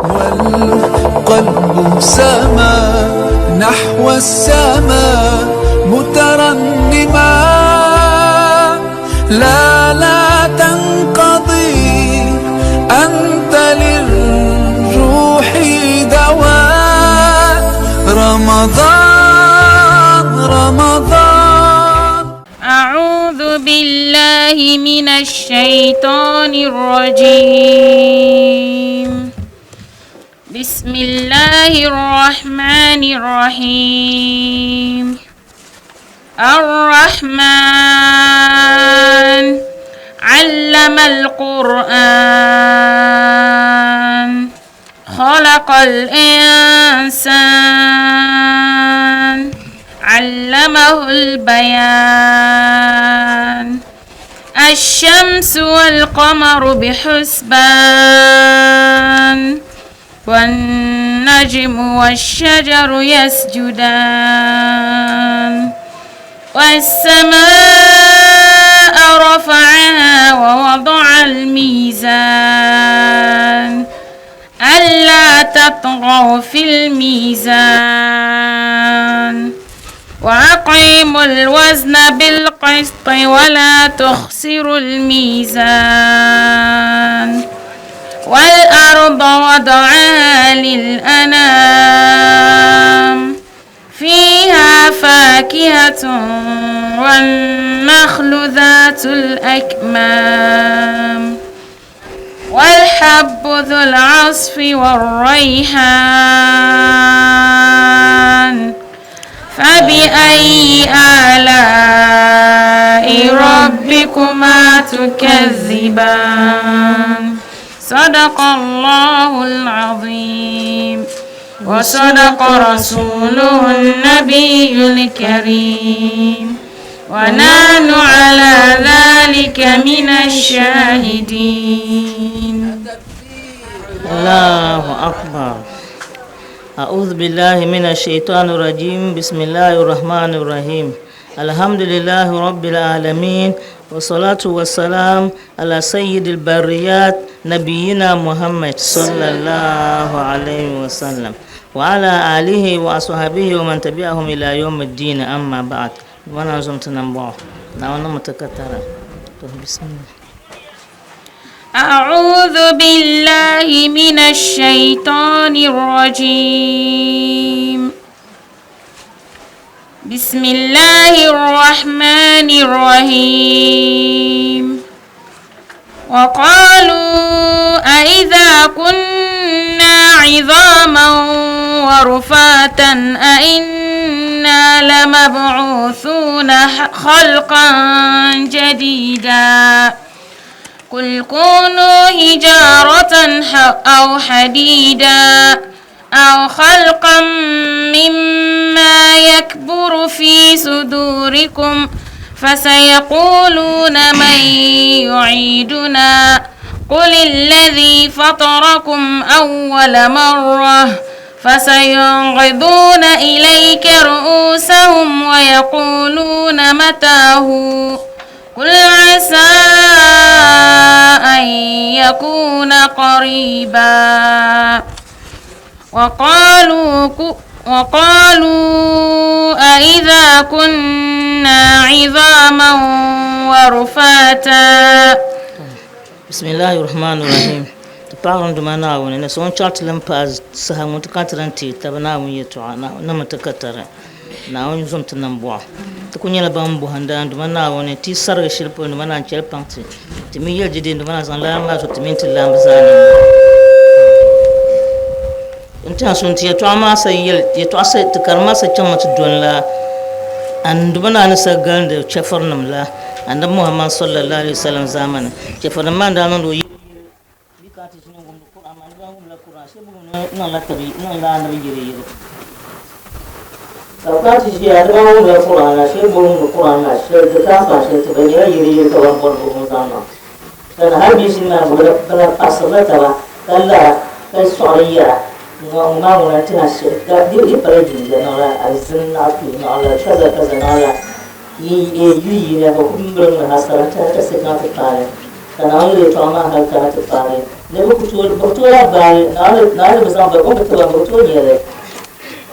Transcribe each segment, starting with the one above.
والقلب سما نحو السماء مترنما لا تنقضي أنت للروح دواء رمضان. أعوذ بالله من الشيطان الرجيم. بسم الله الرحمن الرحيم. الرحمن علم القرآن خلق الإنسان علمه البيان. الشمس والقمر بحسبان والنجم والشجر يسجدان. والسماء رفعها ووضع الميزان ألا تطغوا في الميزان وأقيموا الوزن بالقسط ولا تخسروا الميزان. والأرض وضعها للأنام فيها فاكهة والنخل ذات الأكمام والحب ذو العصف والريحان. فبأي آلاء ربكما تكذبان. صدق الله العظيم وصدق رسوله النبي الكريم ونحن على ذلك من الشاهدين. الله أكبر. أعوذ بالله من الشيطان الرجيم. بسم الله الرحمن الرحيم. الحمد لله رب العالمين والصلاة والسلام على سيد البريات نبينا محمد صلى الله عليه وسلم وعلى آله وأصحابه ومن تبعهم إلى يوم الدين. أما بعد وانا زمت نبوع نوانا متكترة. بسم الله. أعوذ بالله من الشيطان الرجيم. بسم الله الرحمن الرحيم. وقالوا أئذا كنا عظاما ورفاتا أئنا لمبعوثون خلقا جديدا. قل كونوا حجارة أو حديدا أو خلقا مما يكبر في صدوركم فسيقولون من يعيدنا قل الذي فطركم أول مرة فسينغضون إليك رؤوسهم ويقولون متاه قل عسى أن يكون قريبا. وقالوا أئذا كنا عظاما ورفاتا. بسم الله الرحمن الرحيم. تبارون دمانا وننا سون شرط لمباز سهم متكاترنتي تبنا ويتوانا نمتكاتر ناون زوم تنبوا تكوني لبام بوهندا دمانا وننا تي سر شلبو دمانا شلبانتي تمي يجدين دمانا زان لا ما تمينت لام زان انت سنتي يتواما سيل يتواسا تكرما سچما تدون لا and dubana na sagal da chafar namla annabi Muhammad sallallahu alaihi wasallam zaman chafar man da nan do yi bikati sunan gumdu Qur'an man da gumdu Qur'an sai bugun na la tabi na la annabi jire yi saukati shi ya da gumdu Qur'an sai bugun Qur'an na sai da ka fa sai ta bane yiri yi ta wannan bugun zaman dan har bi shi na bugun kala asalata ba kala kai soriya ngomong tena syurga dia pergi janganlah azan aku janganlah kaza janganlah ye ye ye aku kumbrang hasaran cara sekat kare kana yele to ma hal kana ta fare ne bu to la ba na ba zan ba ko ta ba to yele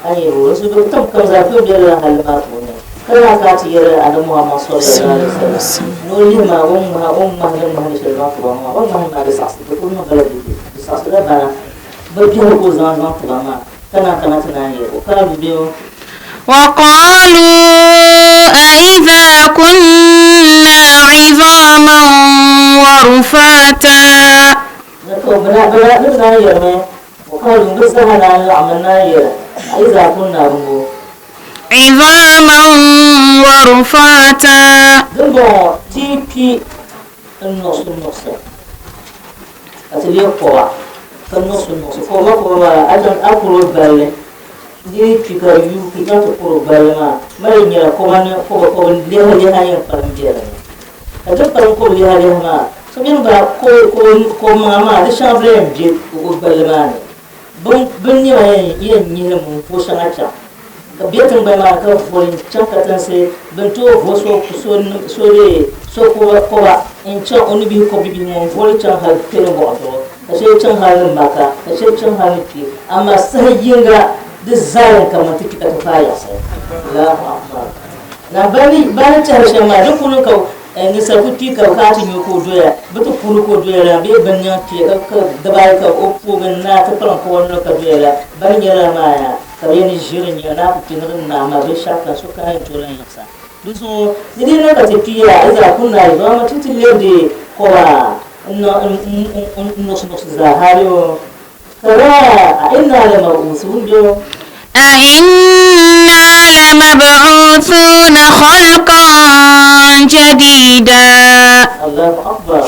ai wasu ba tam kan za ko biyar hal ma ko ne kana ka ci yele adam Muhammad sallallahu alaihi wasallam no li ma da ma shi ba ko ma da sa ko ma gala di sa da ba biyo ko zan ta ma kana tunani ko kana biyo وقالوا أئذا كنا عظاما ورفاتا عظاما ورفاتا dia fikar you kita tu problema mari nyara ko dia yang paling dia ada paling ko dia ma so bien ba ko mama de chambre je ko problema bon ni wa ni mu ko sanacha ka biatan ba ma ka folin chaka tan se bento voso so ko in cha oni bi ko bi mo fol cha ha tele bo to ka cha ha maka ka cha ha ki amma sai yinga design kama kita kaya saya la na bani ta harshe ma duk kulun ka ni sakuti ka kati ne ko doya butu kulu ko doya la be banya ke ka da bai ka oppo ganna ta falan ko wannan ka doya la ban yara ma ya ka yani jirin ya na ku tinin na ma be shaka so ka yin tolan yasa duso ni dai na ka tafiya iza kunna ba ma titile de ko ba no za hariyo أئنا لمبعوثون خلقا جديدا الله أكبر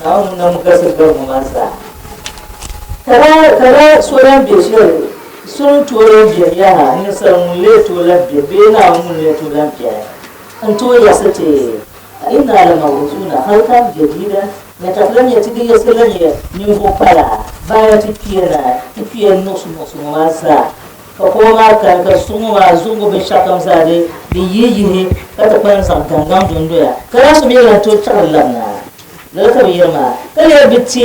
نعم مكسر بمماسا ترى سورة بيشير سورة تورا بيها نسر ملي تورا بينا ملي تورا بيها أنتو يستي أئنا لمبعوثون خلقا جديدا نتفلن يتدي يسلن ينفو بلا بايا تفيا نص مماسا kakoma ka sungu ma zungu be shakam sade de yiyi ka ta pan san gangan dundoya kala su be to charlanna la ka yirma kala bitti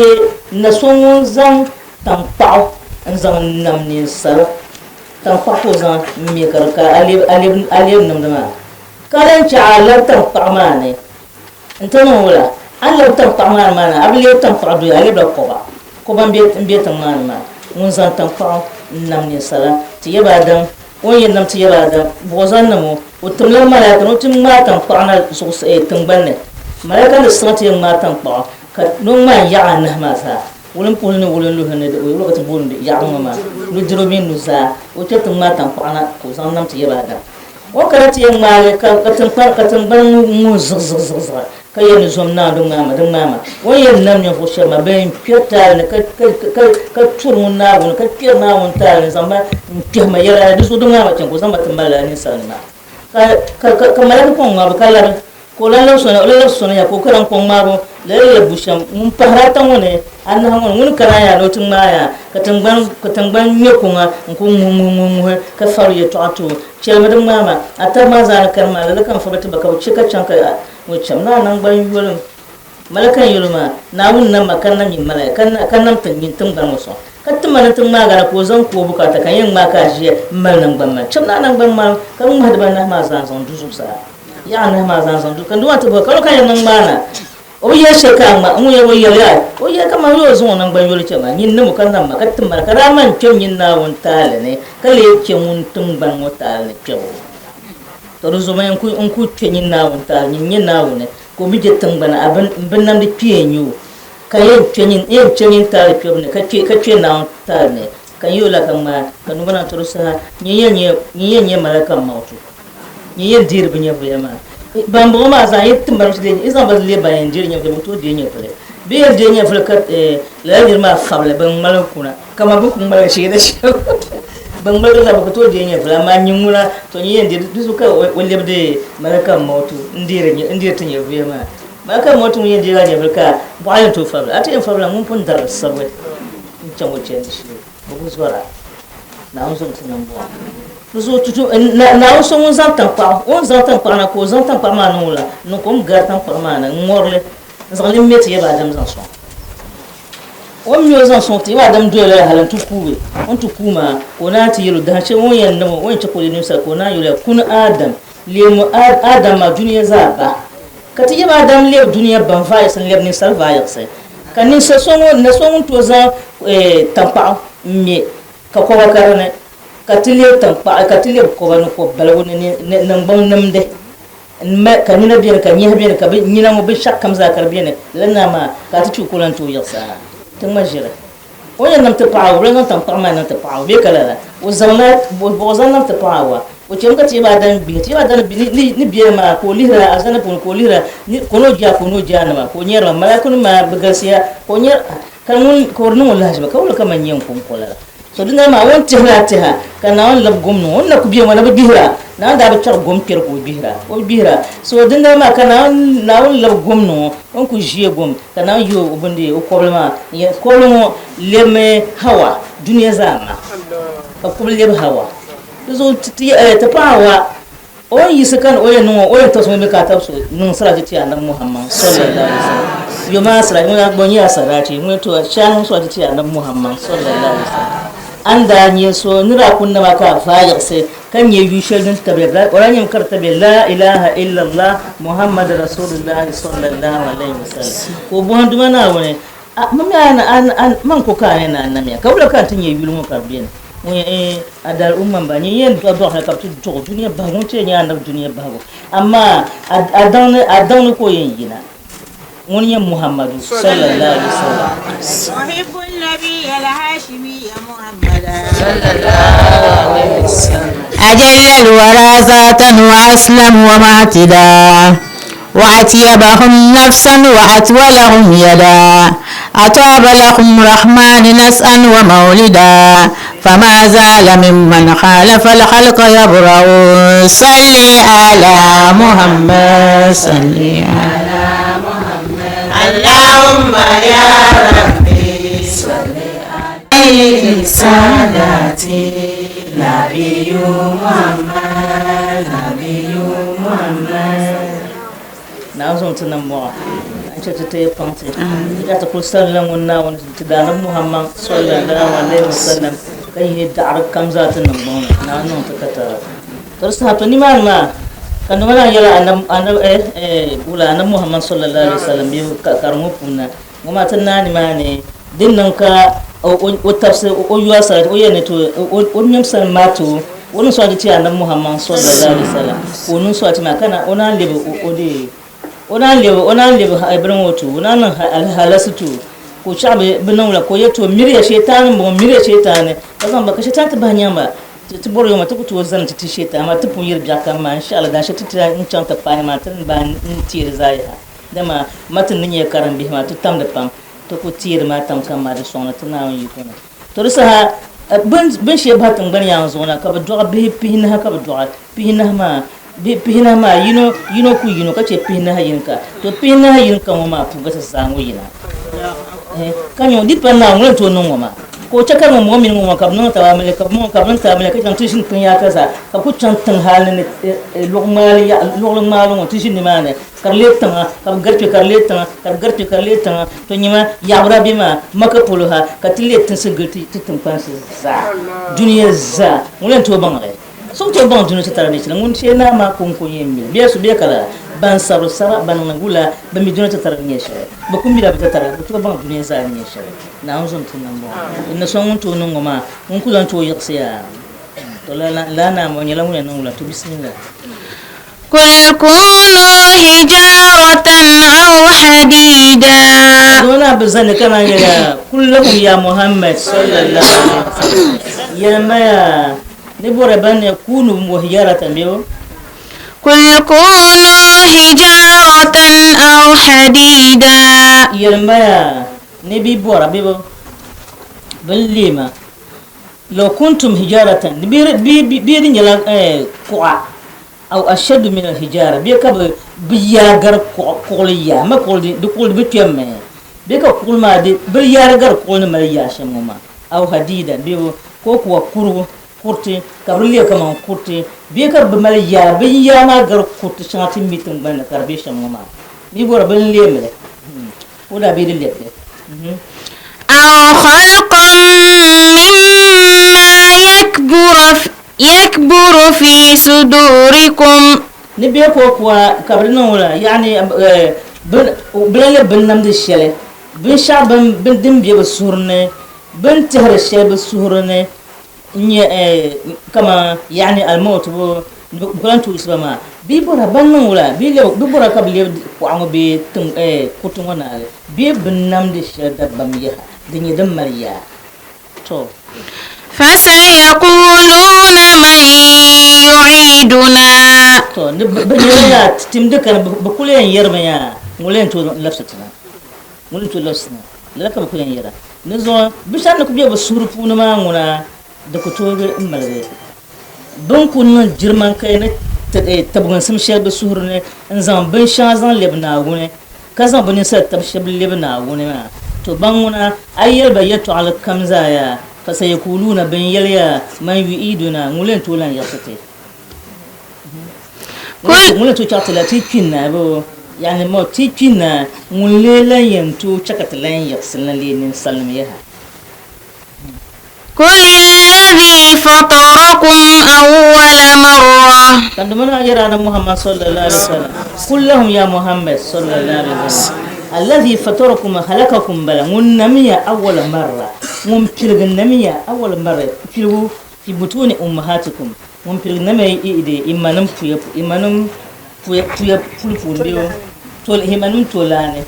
na sungu zan tampa an zan namni sar tampa ko zan mi karka alib nam dama kala cha tampa mane entano wala Allah tampa mana abli tampa do alib da ko ban be tamana ma mun zan tampa namni sala tiyaba dan wani nam tiyaba dan bozan namu utumlan malaka nutum matan qana sus e tumbanne malaka da sati matan qa ka non ma ya na ma sa wulun pulun wulun lu hane da wulun ka tubun da ya ma lu dirobin nu sa utum matan qana ko san nam tiyaba dan o kara tiyan malaka ka tumban mu zuz kayen zomna do mama wayen nam nya fo shema ben piota ne ka turun na gun ka pier na won ta ne zamba ma yara da su do mama can ko zamba tambala ne sanna ka mala ko ngaba kala ko la sona ya ko karan ko maro la busham mun pahrata wone anna hangon mun kana ya no tun maya ka tangban ne ko mu ka faru ya to chelma do mama atamma za karma la kan fa bata baka cika can ka wacce na nan ban yulun malakan yulma na mun nan makan nan yin malakan kan nan tan yin tun ban waso katta mana tun magana ko zan ko bukata kan yin maka shi mal nan ban man cin nan ban ma kan mu hada ban na ma zan zan dusu sa ya na ma zan zan du kan duwa ta ba kan kan nan mana o ya sheka ma mu ya wayya ya o ya kama yo zo nan ban yulu ce ma yin nan kan nan makatta mana karaman cin yin na won tale ne kale ke mun tun ban wata ne ke to zo mai ku yin na wunta yin na wune ko mi je tambana abin nan da piyen yu kayen yin ta da piyen ne ka na wunta ne kan yi la kan ma kan bana to sa yin malakan mautu yin dir bin ya ma ban bo ma za yi tambar shi ne izan ba le bayan dir nya to de nya fere be de nya fere ka la dir ma fable ban malakuna kama bu kun mala shi da shi ban bar da baka to je nya fala ma nyin mura to nyi yende dusu ka walle de malaka motu ndire tin ya biya ma malaka motu nyi yende ga nya barka bayan to fa ata en fa mun pun dar sarwe in can wace shi ba ku zuwa na on so tunan bo zo tutu na on so mun zan tan pa na ko zan tan pa ma no la no ko ga tan pa ma na ngorle zalim met ye ba adam zan so o mi o zan so ti ba adam dole halan tu kuwe on tu kuma ko na ti yelo da ce won yan no won ce ko ni sa ko na yelo kun adam le mu adam ma duniya za ba ka ti ye ba adam le duniya ban fa ya san le ni sal va ya sai kan ni sa so na so to za tampa mi ka ko wa karane ka ti le tampa ka ti le ko ba no ko balawo ne nan ban namde ma ka nina biyan ka nyi biyan ka nyina mo bi shak kam za kar biyan lanna ma ka ta cu kulan to yasa tun majira wani nam ta paaw ran tam pa ma nam ta paaw be kala o zamna bo zan nam ta paaw o ce ka ti ba dan bi ni biyan ma ko lira azana ko lira ni ko no ja na ma ko nyar ma ko ma bagasiya ko nyar kan mun ko no wallahi ba ko ka man yin kun kola so dinga ma won tihra kana won lab gomno won na ku biyan wala ba bihra na da ba tar gom ker ko bihra so dinga ma kana na won lab gomno on ku jiye gom kana yo ubunde o problema ya kolmo leme hawa duniya zama ka ko leme hawa so ta pawa o yi sakan o no o to so me ka tabso nun sara ti annabi muhammad sallallahu alaihi wasallam yo ma sara mo bon ya sarati mo to shan so ti annabi muhammad sallallahu alaihi wasallam anda nye so nira kunna maka fayar sai kan ye yushel din tabela oranye karta be la ilaha illa allah muhammad rasulullah sallallahu alaihi wasallam ko bon duma na wone mami an man ko kane na annami ka wala kan tin ye yulu mo karbien mo adal umman ba ni yen do ha kaptu to duniya ba mo ce nya na duniya ba amma adan ko yen yina وني محمد صلى الله عليه وسلم أحب النبي الهاشمي محمد صلى الله عليه وسلم أجل الورى ذاتا وأسلم ومعتدا وأطيبهم نفسا وأطولهم يدا أطاب لهم رحمن نسأا ومولدا فما زال ممن خالف الخلق يبرأ صلي على محمد صلي على اللهم يا ربي صل عليه سادتي نبي محمد na zo tunan mu an ce ta yi fanti ya ta kusa lan wannan wani tudanan muhammad sallallahu alaihi wasallam kai yi da arkam za ta nan mu na nan ta kata tarsa to ni ma kan mana yala ula anam muhammad sallallahu alaihi wasallam bi karmu punna ngoma tanna ni mane dinnan ka o tafsir o yuasa o yene to o nyam san matu wonu so ati anam muhammad sallallahu alaihi wasallam wonu so ati makana ona lebe ona lebe ibran wotu ona nan alhalasutu ko chabe binan wala ko yeto mirya shaytan mo mirya shaytan kazan baka shaytan ta banyamba ti boro yo mata kutu zan ti sheta ma ta punyir jaka ma insha Allah da shi ta in can ta fani ma tan ba in tire zaya dama matan nin ya karan bi ma ta tam da pam to ko tire ma tam kan ma da sona tana yi kuna to sa ban she ba tan ban ya zona ka ba do be pin ha ka ba do pin ma be pin ma yino ka ce pin ha yinka to pin ha yinka ma pu ga ta zango yina kanyo di pan na nglen to no ma ko cakar mo min mo kab non tawa mele kab mo kab non tawa mele ka tan tishin kun ya kaza ka ku tan tan halin lugmali ya lugmali mo tishin ni mane karle tan ka garpe karle tan to nyima ya rabi ma maka puluha ka tille tan sigati titin pansi za duniya za mulen to bangare so to bang duniya tara ni mun ce na ma kun kun yemmi biya su biya kala ban saru sara ban ngula ba mi duniya tara ni shere ba kun mi da tara to bang duniya za ni shere na unzon tunan mo inna son to non ma mun kulan to yaksiya to la na mo nyala mun nan la to bismillah قل كونوا حجارة أو حديدا dona bazan kana ya kullum ya muhammad sallallahu alaihi wasallam ya maya ne bore ban ya kunu muhijaratan biyo قل كونوا حجارة أو حديدا ya maya ne bi bora biyo ballima law kuntum hijaratan bi nyala ku'a أو أشد من الحجارة بيك بياغر قوليا ما قول دي قول بتيمه بيك قول ما دي بياغر قول ما ياشمما أو حديدا بيو كوكو كورو كورتي كابرليا كمان كورتي بيك بماليا بيا ما غر كورتي شاتي ميتم بين كاربيشمما بيبور بنليمله ولا بيد اللي أو خلقا مما يكبر في صدوركم نبي كوا كبرنا ولا يعني بلا بنام دي الشلة بن شعب بن دم بيا بالسهرنة بن تهر الشيء بالسهرنة كما يعني الموت بقولن تو اسمه بيبورا بننا ولا بيبورا كبلي وعمو بي تم كتونا بي بنام دي الشلة دبامية دنيا دم مريا تو فسيقولون من يعيدنا to banyaya timde kan bakulen yerma ya mulen to lafsatna mulen to lafsatna laka bakulen yera nizo bishan ku biya basuru puna ma nguna da ku to ga malre ban kun jirman kai ne tabgan sim shel basuru ne in zan bin sha zan lebna gune ka zan bin sa tab shel lebna gune ma to ban nguna ayyal bayatu ala kamza ya fa sayquluna bin yalya man yuiduna mulen to lan yafsate mula to chatla tikina bo yani mo tikina mulela yentu chakatlan yaksalna linin salmiya قل الذي فطركم أول مرة عندما يرانا محمد صلى الله عليه وسلم قل لهم يا محمد صلى الله عليه وسلم الذي فطركم خلقكم بلا منمية أول مرة ممتلق النمية أول مرة في بطون أمهاتكم ممتلق النمية إيدي إمانم fulfulbiyo tol himanun tolane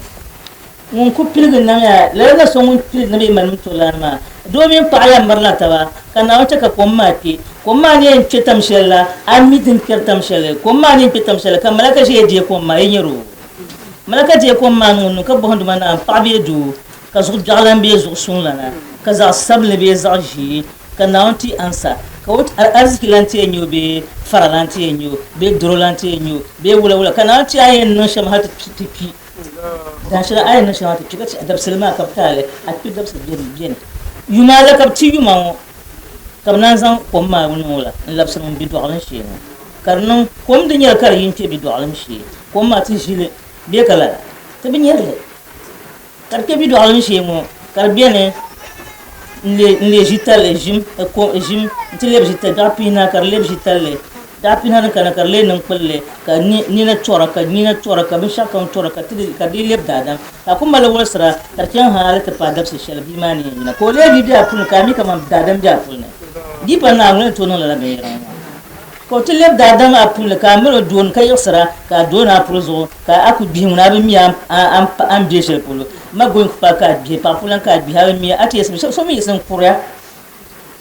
mun ku pilgin nan ya la so mun pilgin nan himanun tolane ma domin fa aya marla taba kana wata ka komma ne en chetam shella amidin kertam shella komma ne petam shella kan malaka je je komma yero malaka je komma nun ka bo handuma na pa be du ka zu jalan be zu sunlana ka za sable be za ji kana wanti ansa ka wut arziki lanti enyo be faralanti enyo be drolanti enyo be wula kana wanti ayen no sham hat tipi dan shira ayen no sham hat tipi ka adab salma ka tale at pi dab bien yuma la ka ti yuma kam nan zan komma wala labsan bi do alan shi karno kom de nyal kar yin te bi do alan shi komma ti jile be kala te bi nyal kar ke bi do alan shi mo kar bien les jital jim ti leb jital da pina kar leb jital da pina kan kar le nan kulle ka ni na chora ka bin shaka chora ka ti ka di leb da dan ta kuma la wasra tarkan halata pa dab se shel bi mani na ko le bi da pun ka mi kama da dan da pun ne di pa na ngel to non la be ran ko ti leb da dan a pun ka mi don ka yasra ka don a prozo ka aku bi mun abi mi am bi shel pulu ma goin pa ka bi pa pulan ka bi ha mi ati yesmi so mi yesen kurya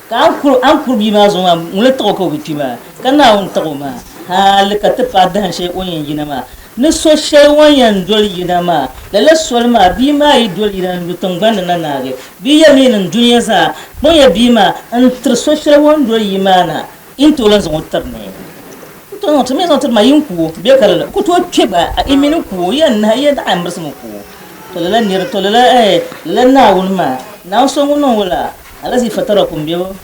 ka an kur bi ma zo ma mun to ko bi ma kana on to ma hal ka ta pa dan she on yin jina ma ne so she won yan dol jina ma la sol ma bi ma yi dol jina lutun ban na na ge bi ya mi nan duniya sa bon ya bi ma an tr so she won dol yimana in to lan zo tarne to no to me zo tar ma yin ku be kala ku to ke ba a iminin ku yan na ya da amr su ku tolala nir tolala lana wulma na so ngono wala alazi fatarakum biyo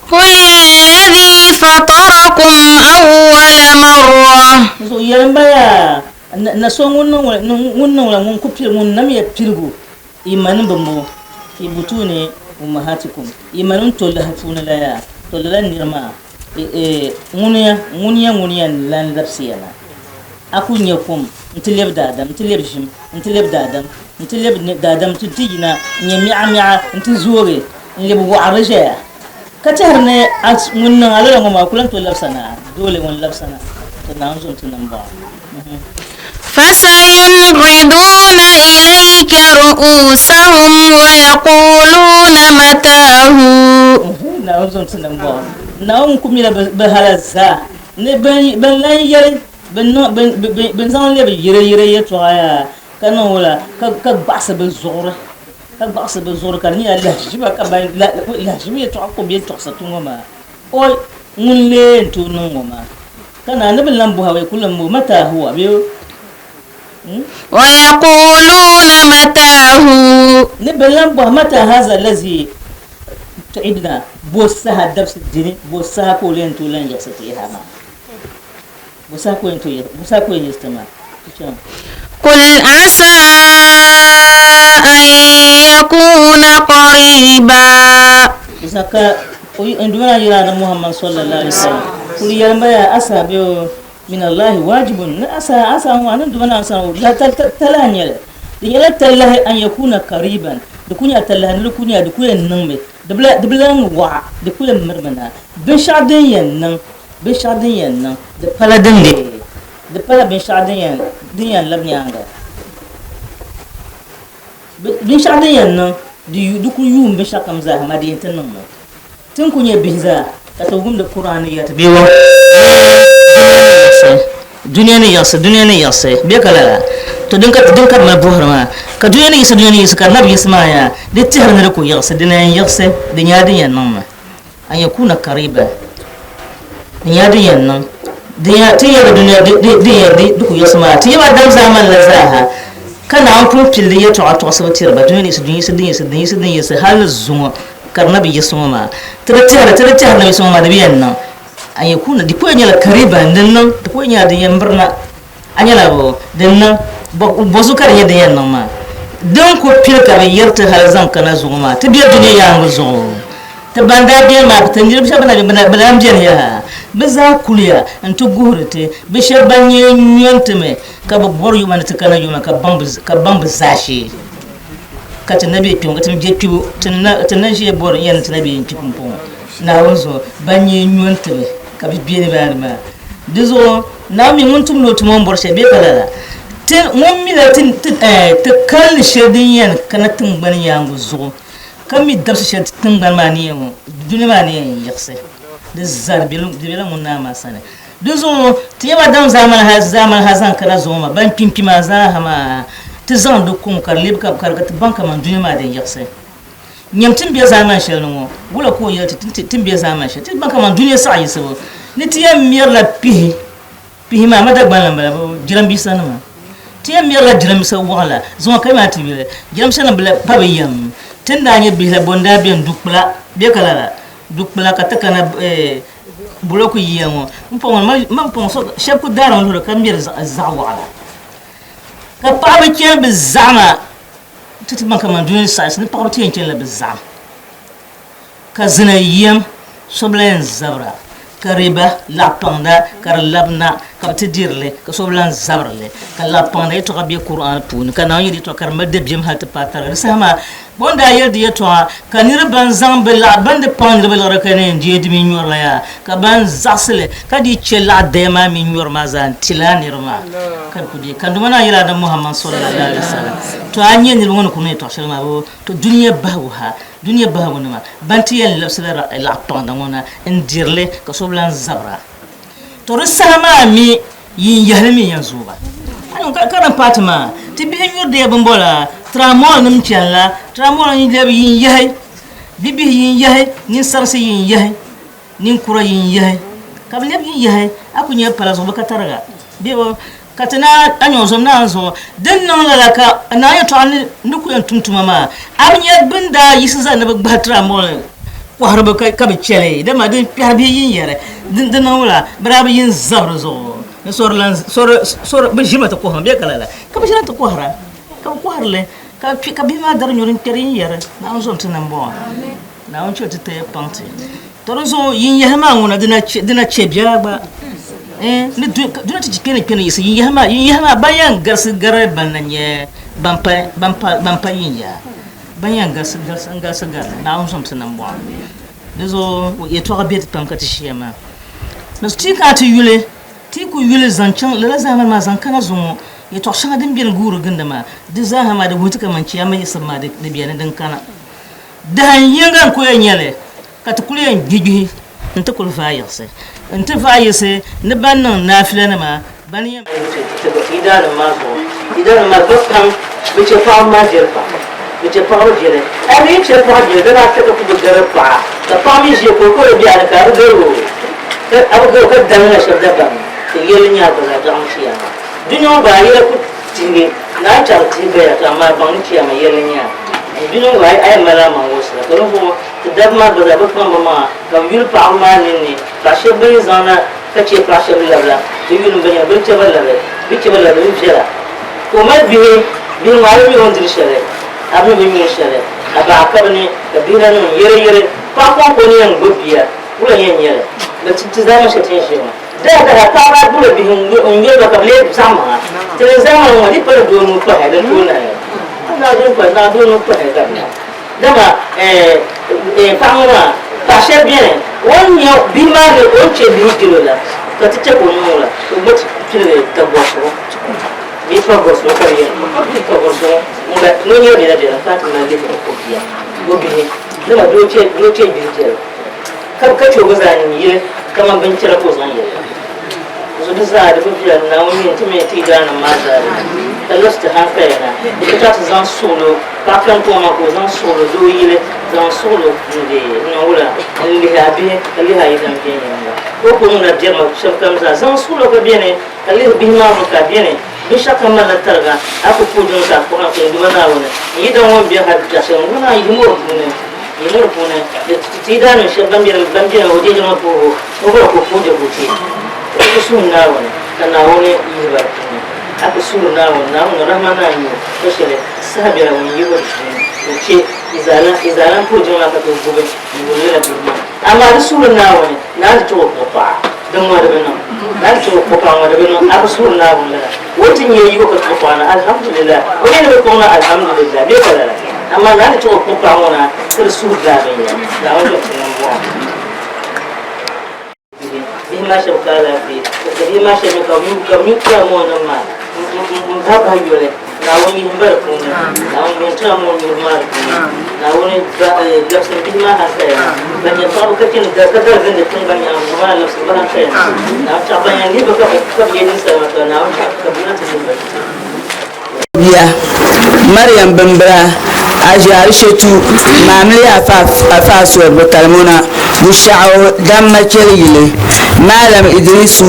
قل الذي فطركم أول مرة so yamba ya na so ngono wala ngon kupil ngon nam ya pilgu imanin bambo fi butune ummahatikum imanun tolla hafuna la ya tolala nirma ngunya lan lapsiyana akunya kum ntileb dadam ntileb jim ntileb dadam tudina nyami'a ntizore nleb wa'raja katarne munna ala ngoma kulan to labsana dole won labsana to nan zon tunan ba فسينغضون إليك رؤوسهم ويقولون متاه nan zon tunan ba nan kumila bahalaza ne ban lan yare ben zan lebe yire ya toya kana wala ka basa be zora kan ni Allah shi ba ka ba la shi me to ko be to sa tungoma o ngulle to nungoma kana nabi lambu hawe kullum mata huwa be ويقولون متاه nabi lambu mata haza lazi تعبنا بوسها درس الدين بوسها كولين تولين يساتيها ما بوسها كولين يستمع قل عسى أن يكون قد جاءكم من الهدى من ربكم أو آية من ربكم فاتقوا الله وليكن الذين كفروا ثم لا يتون قل عسى أن يكون قد جاءكم من الهدى من ربكم أو آية من ربكم فاتقوا الله وليكن الذين كفروا ثم لا يتون قل عسى أن يكون قريبا. Zaka ndumana yira Muhammad sallallahu alaihi wasallam kul yamba ya asabi min Allah wajibun asa wa nan dumana asa la talanya yala tallahi an yakuna qariban da kunya tallahi da kunya da kuyan nan me da bilan wa da kuyan marmana bin shadin yan nan da paladin da pala bin shadin yan labnya anga bin shadin yan nan du ku yum be shakam za ma di tan nan tun kunye biza ka to gum da qur'ani ya tabiwa duniya ne yasa be kala to dun ka ma bohra ka duniya ne yasa ka nabi ismaya de tihar ne ko yasa dinan yasa dinya din nan ma an yakuna qariba dinya din nan dinya tiya da duniya de du ku yasa ma tiya ba dan zaman la zaha kana an kun filli ya to sabatir ba duniya ne su hal zuwa karnabi yasuma tira nabi suma da biyan nan an yakuna di ko nyala kariba nan to ko nya da yambarna anyala bo dan nan bo su kar yadda yan nan ma dan ko filka bai yarta hal zan kana zuwa ta biya duniya ya ngo zo ta banda biya ma ta njir bisha bana am jen ya biza kuliya an to gurete bisha banye nyantame ka bor yu man ta kana yu ka bambu zashi ka ta nabi pion ka ta je piu tan shi bor yan ta nabi pipun pon na wonzo banye nyantame ka bi biye ba ma dizo na mi mun tum no tum bor she be kala tin mun mi da tin ta kan shedin yan kana tun ban yangu zo kan mi dabsa shed tun ban mani yan duniya mani yakse da zarbilun dibela mun na ma sane dizo tiba dan zaman hazan kana zo ma ban pimpima za hama ti zan do kum kar lib ka banka man duniya ma da yakse nyam tin biya zaman shel no wala ko yati tin biya zaman shel tin banka man duniya sa yi sabo ni ti yam miyar la pihi ma mata gban la jiran bi sana ma ti yam miyar la jiran sa wala zo kai ma ti bi jiran sana bla pabayam tin da nya bi la bonda bi dukla be kala dukla ka takana buloku yiyamo mpon so shepu daran lo kamir zawa ka pa ba kel bi zama titi man kama dun sa ni pa ti en kel bi zam ka zina yiyam soblen zabra ka riba la panda ka labna ka ti dirle ka soblen zabrle ka la panda to ka bi qur'an pun ka na yidi to kar madde bim hat patar sama bonda yedi to ka nir ban zambe la bande pande bel rakane je di mi nyor la ya ka ban zasle ka di chela de ma mi nyor ma zan tilani roma kan ku di kan duma na yira da muhammad sallallahu alaihi wasallam to anye ni ngon ku ne to shalma bo to duniya bawa ma banti yel la sala la panda ngona indirle ka soblan zabra to rusama mi yin yahmi yanzuba an ka karan fatima ti bi nyor de bombola tramol nim challa tramol ni lebi yin yahay bibi yin yahay nin sarsi yin yahay nin kura yin yahay ka lebi yin yahay akunya pala so baka taraga biwo katana anyo zo na zo den non la ka na ya to an nuku yan tumtuma ma abinya binda yisiza na ba tramol ko harba ka be chele da ma din harbi yin yare din wala brabi yin zabro zo sor be jima to ko hambe kala ka be jina to ko hara ka ko harle ka bi ma dar nyorin terin yere na on zonta nan bo na on chote te panti to zo yin yahma ngona dina chebia ba ni dina ti kene yin yahma bayan garsi gare bananye bampa yin ya bayan garsi gar na on zonta nan bo zo ye to ga pam ka ti shema na sti ka ti yule ti ku yule zanchan la zaman ma zankana zo ya to shanga din biyan guru gindama da zaha ma da hutu kaman ciya mai sama da biyan din kana da yanga ko yanyale ka ta kule gigi nta kul fayase nta fayase ne bannan nafila na ma ban yam idan ma ko kam bice fa ma jerfa bice fa ro jere abi ce fa jere da ta ku gare fa da fa mi je ko biya ka ro abu ko dan na shabda ba yelinya ba da amshiya dunyo ba yela ku tinge na char tinge ya kama bangchi ya yelenya dunyo ba ay mala ma wosla ko no dab ma ba ba ma kam yul pa ma ni ka she be zana ka che pa she la yul ba ya be che bala ni jera ko ma bi ma bi on dir shere abin bin yin shale aba kabni kabira no yere pa ko ni an gobiya wala yen yere da zama shi tin shi da ta ba dole bihin on yo da kable sama te zama wadi par do no pa da do na na do pa na do no pa da dama pangwa pashe bien on yo bima de on che bi kilo la ka ti che ko no la o mo ti pile ta boso bi fa boso ka ye bi fa boso nga no yo de la ka ta na de ko biya go bi dama do che bi je ka cho go zan ye kama ban kira ko zan ye so da za da biya na wani intime ti da na ma da Allah ta haka yana ita ta zan solo ka kan ko ma ko zan solo do yile zan solo de na wala ali ha yidan biye ne ko mun da jama shafkan zan solo ka biye ne ali bi ma ka biye ne bi shaka ma la targa aku ko don ka ko na ko duba na wala yidan won biya har da sai mun na yi mo ne ti da ne shafkan biye o de no ko ko de ko ti ko sun na wala kana woni yi ba aku suru na rahmana yi ko shele sabira woni yi ko ce izalan ko jona ka to gobe ni la bi amma da suru na woni na to ko pa dan wa da bano na to ko pa wa da bano aku suru na woni wotin yi ko ko pa na alhamdulillah wani ne ko na alhamdulillah be kala amma na to ko pa wona ko suru da be ya da wani ne mo ma shakala fi ko ma shakala ka mo na ma hapa yule na wani mbele kuna na wani mtamu ni mali na wani glasi bima hasa banya sababu kati ni gaza zende tunganya mwana subhana khair na tabanya ndipo kwa yeni sana na wani kabila tsimba biya Maryam Bambara ajari shetu mamli afasu botalmuna bushao damma kelile malam Idrisu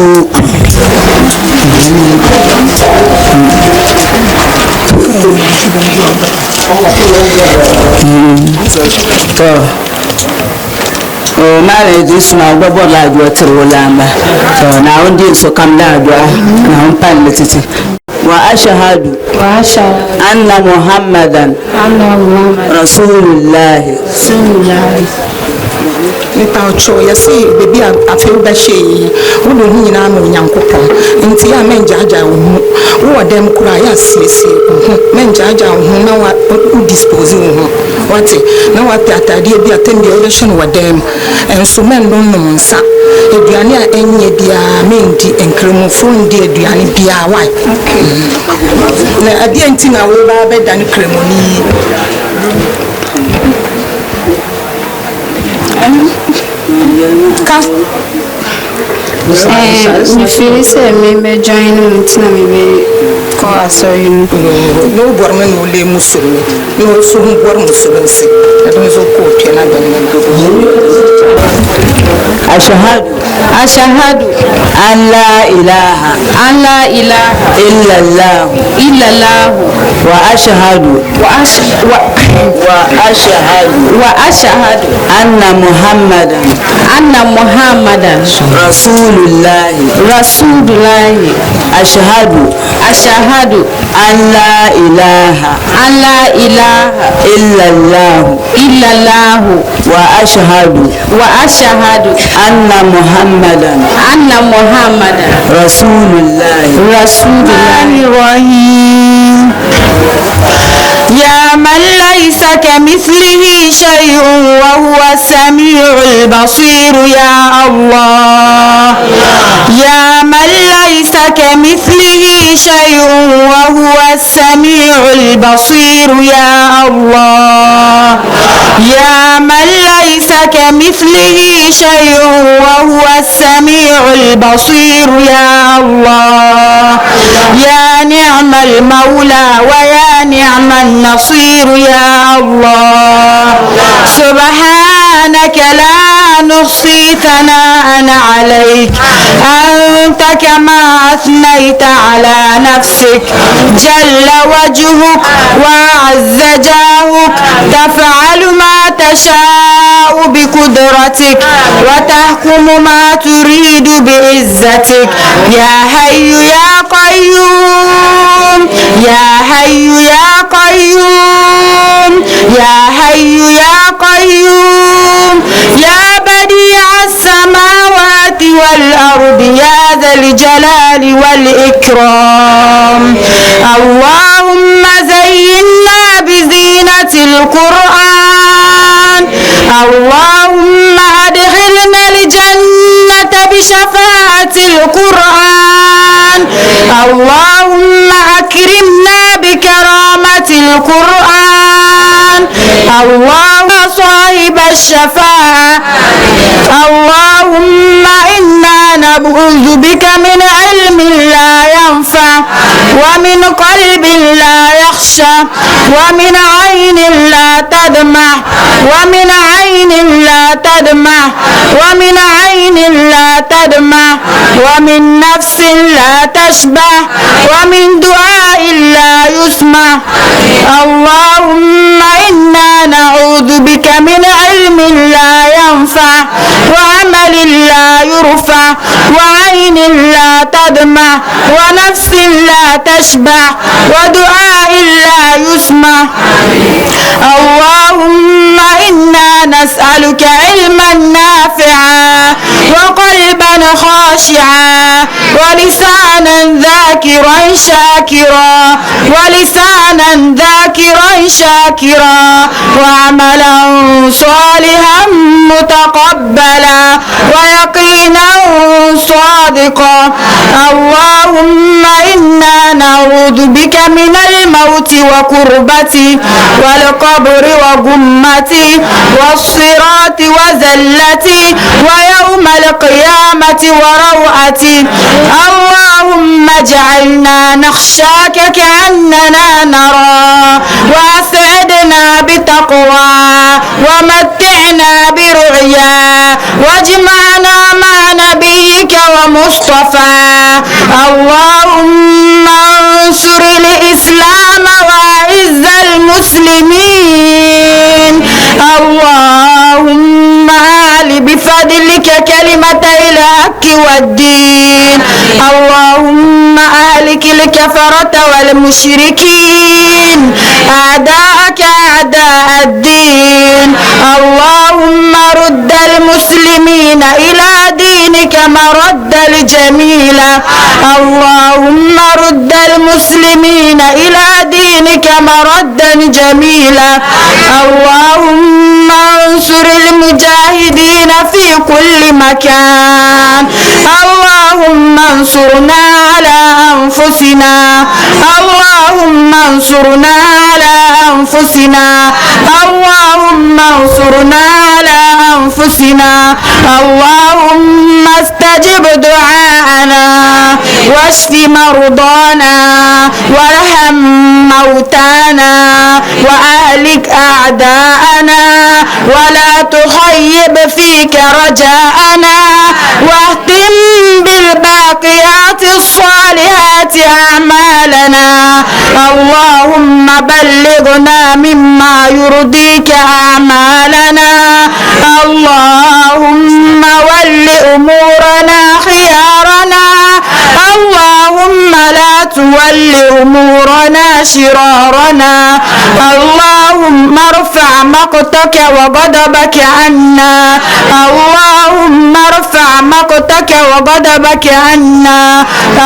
malam Idrisu na gbogbo la jo tirwolamba so na wonde so kam la jo na on palle titi وأشهد أن محمدا رسول الله nipa ocho yesi bebi afi ba hye wo do nyina no nyankopon nti ya menjaja wo dem kura ya siesie menjaja wo na wa dispose wo wate na wa atade bi atende wo de hye no dem enso men don no nsa aduane a enye bia mendi enkremofo ndi aduane bia wa na ade enti na wo ba be dan kremoni ka me feel say me be join until me be ko asori no borme no le musulmi no so bor musulmi se da do so ko tena da ne ashhadu an la ilaha illa allah wa ashhadu anna muhammadan rasulullah ashhadu an la ilaha illa allah wa ashhadu anna muhammadan rasulullah يا من ليس كمثله شيء وهو السميع البصير يا الله يا من ليس كمثله شيء وهو السميع البصير يا الله يا من ليس كمثله شيء وهو السميع البصير يا الله يا نعم المولى ويا نعم النصير يا الله سبحانك لا نحصي ثناء عليك أنت كما أثنيت على نفسك جل وجهك وعز جاهك تفعل ما تشاء بقدرتك وتحكم ما تريد بعزتك يا حي يا قيوم يا حي يا قيوم يا حي يا قيوم يا بديع السماوات والأرض يا ذا الجلال والإكرام اللهم زينا بزينة القرآن اللهم أدخلنا الجنة بشفاعة القرآن اللهم أكرمنا بكرامة القرآن اللهم صاحب الشفاعة اللهم إنا نعوذ بك من علم لا ينفع ومن قلب لا يخشى ومن عين لا تدمع ومن عين لا تدمع ومن عين لا تدمع ومن نفس لا تشبع ومن دعاء لا يسمع اللهم إنا نعوذ بك من علم لا ينفع وعمل لا يرفع وعين لا تدمع ونفس لا تشبع ودعاء لا يسمع اللهم إنا نسألك علما نافعا وقلبا خاشعا ولسانا ذاكرا شاكرا ولسانا ذاكرا شاكرا وعملا صالحا متقبلا ويقينا صادقا اللهم إنا نعوذ بك من الموت وكربتي والقبر وغمتي والصراط وزلتي ويوم القيامة وروعتي اللهم اجعلنا نخشاك كأننا نرى وأسعدنا بتقوى ومتعنا برعيا واجمعنا مع نبيك ومصطفى اللهم انصر الإسلام وأعز المسلمين اللهم أعل بفضلك كلمة الحق والدين اللهم أهلك الكفرة والمشركين أعداءك أعداء الدين اللهم رد المسلمين إلى دينك مرد الجميل اللهم رد المسلمين إلى دينك مردا جميلا اللهم انصر المجاهدين في كل مكان اللهم انصرنا على أنفسنا اللهم انصرنا على أنفسنا اللهم انصرنا على أنفسنا اللهم استجب دعاءنا واشف مرضانا وارحم موتانا وأهلك أعداءنا ولا تخيب فيك رجاءنا واختم بالباقيات الصالحات أعمالنا اللهم بلغنا مما يرضيك أعمالنا اللهم ول أمورنا خيارنا اللهم لا تول أمورنا شرارنا اللهم ارفع مقتك وغضبك عنا اللهم ارفع مقتك وغضبك عنا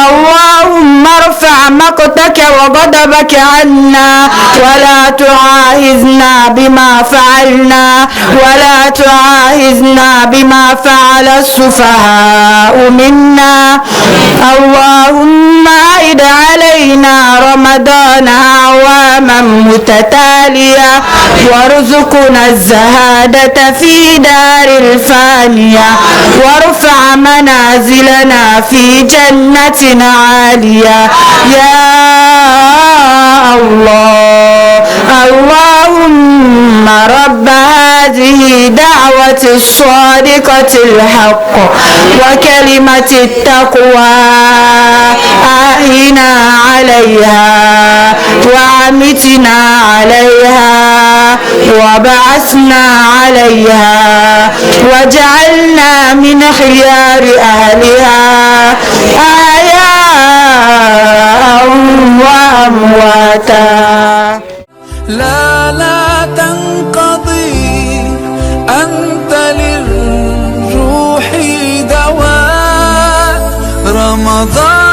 اللهم ارفع مقتك وغضبك عنا ولا تعاهزنا بما فعلنا ولا تعاهزنا بما فعل السفهاء منا اللهم أعد علينا رمضان أعواما متتالية وارزقنا الزهادة في دار الفانية وارفع منازلنا في جنة عالية يا الله اللهم رب هذه دعوة الصادقة الحق وكلمة التقوى أحينا عليها وأمتنا عليها وبعثنا عليها وجعلنا من خيار أهلها أحياء وأمواتا لا تنقضي، أنت للروح دواء. رمضان